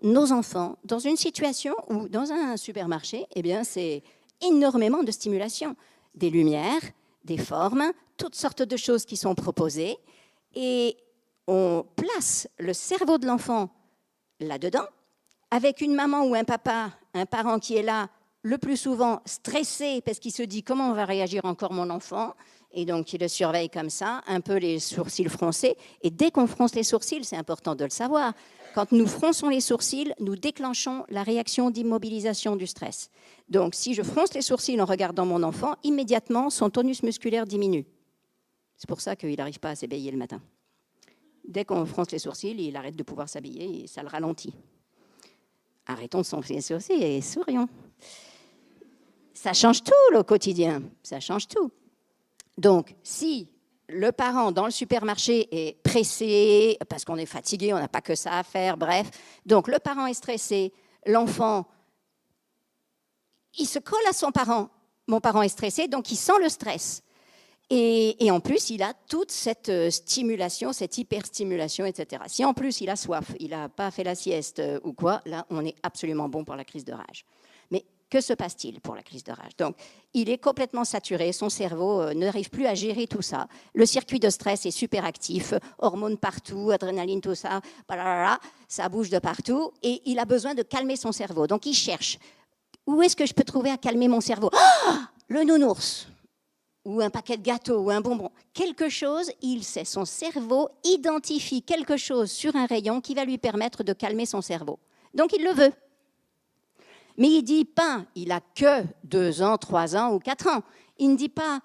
nos enfants dans une situation où, dans un supermarché, eh bien, c'est énormément de stimulation. Des lumières, des formes, toutes sortes de choses qui sont proposées. Et on place le cerveau de l'enfant là-dedans, avec une maman ou un papa, un parent qui est là, le plus souvent stressé, parce qu'il se dit comment va réagir encore mon enfant, et donc il le surveille comme ça, un peu les sourcils froncés. Et dès qu'on fronce les sourcils, c'est important de le savoir, quand nous fronçons les sourcils, nous déclenchons la réaction d'immobilisation du stress. Donc si je fronce les sourcils en regardant mon enfant, immédiatement son tonus musculaire diminue. C'est pour ça qu'il n'arrive pas à s'éveiller le matin. Dès qu'on fronce les sourcils, il arrête de pouvoir s'habiller et ça le ralentit. Arrêtons de froncer les sourcils et sourions. Ça change tout, le quotidien. Ça change tout. Donc, si le parent dans le supermarché est pressé, parce qu'on est fatigué, on n'a pas que ça à faire, bref. Donc, le parent est stressé, l'enfant, il se colle à son parent. Mon parent est stressé, donc il sent le stress. Et en plus, il a toute cette stimulation, cette hyperstimulation, etc. Si en plus, il a soif, il n'a pas fait la sieste ou quoi, là, on est absolument bon pour la crise de rage. Mais que se passe-t-il pour la crise de rage? Donc, il est complètement saturé, son cerveau n'arrive plus à gérer tout ça. Le circuit de stress est super actif, hormones partout, adrénaline, tout ça, ça bouge de partout, et il a besoin de calmer son cerveau. Donc, il cherche. Où est-ce que je peux trouver à calmer mon cerveau? Le nounours, ou un paquet de gâteaux, ou un bonbon. Quelque chose, il sait, son cerveau identifie quelque chose sur un rayon qui va lui permettre de calmer son cerveau. Donc, il le veut. Mais il ne dit pas, il n'a que 2 ans, 3 ans ou 4 ans. Il ne dit pas,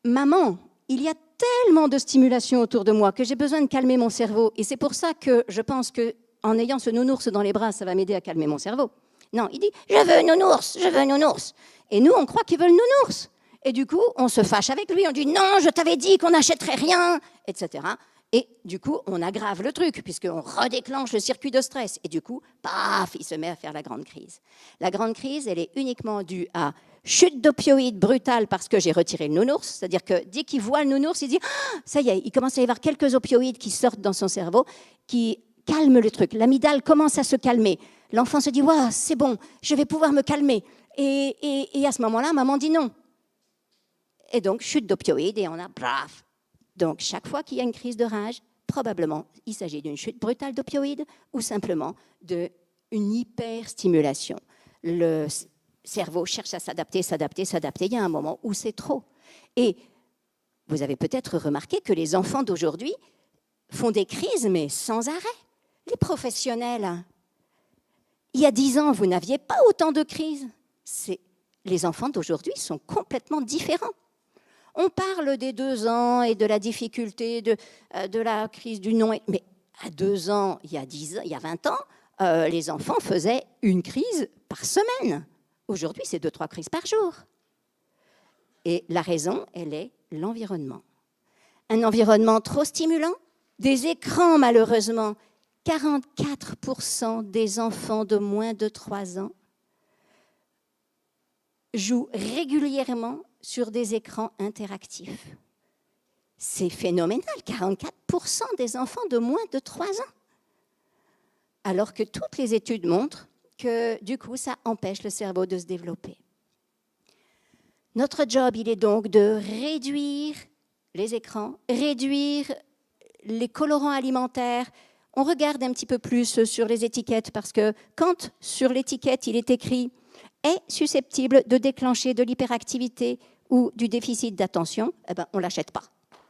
maman, il y a tellement de stimulation autour de moi que j'ai besoin de calmer mon cerveau. Et c'est pour ça que je pense qu'en ayant ce nounours dans les bras, ça va m'aider à calmer mon cerveau. Non, il dit, je veux un nounours, je veux un nounours. Et nous, on croit qu'il veut le nounours. Et du coup, on se fâche avec lui, on dit, non, je t'avais dit qu'on n'achèterait rien, etc. Et du coup, on aggrave le truc, puisqu'on redéclenche le circuit de stress. Et du coup, paf, il se met à faire la grande crise. La grande crise, elle est uniquement due à chute d'opioïdes brutale parce que j'ai retiré le nounours. C'est-à-dire que dès qu'il voit le nounours, il dit ah, ça y est, il commence à y avoir quelques opioïdes qui sortent dans son cerveau, qui calment le truc. L'amygdale commence à se calmer. L'enfant se dit ouais, c'est bon, je vais pouvoir me calmer. Et à ce moment-là, maman dit non. Et donc, chute d'opioïdes et on a braf. Donc, chaque fois qu'il y a une crise de rage, probablement, il s'agit d'une chute brutale d'opioïdes ou simplement d'une hyperstimulation. Le cerveau cherche à s'adapter. Il y a un moment où c'est trop. Et vous avez peut-être remarqué que les enfants d'aujourd'hui font des crises, mais sans arrêt. Les professionnels, il y a 10 ans, vous n'aviez pas autant de crises. Les enfants d'aujourd'hui sont complètement différents. On parle des 2 ans et de la difficulté de la crise du non. Mais à 2 ans, il y a 10 ans, il y a 20 ans, les enfants faisaient une crise par semaine. Aujourd'hui, c'est 2-3 crises par jour. Et la raison, elle est l'environnement. Un environnement trop stimulant, des écrans malheureusement. 44% des enfants de moins de 3 ans jouent régulièrement sur des écrans interactifs. C'est phénoménal, 44% des enfants de moins de 3 ans. Alors que toutes les études montrent que, du coup, ça empêche le cerveau de se développer. Notre job, il est donc de réduire les écrans, réduire les colorants alimentaires. On regarde un petit peu plus sur les étiquettes parce que quand sur l'étiquette, il est écrit « est susceptible de déclencher de l'hyperactivité » ou du déficit d'attention, eh ben, on ne l'achète pas.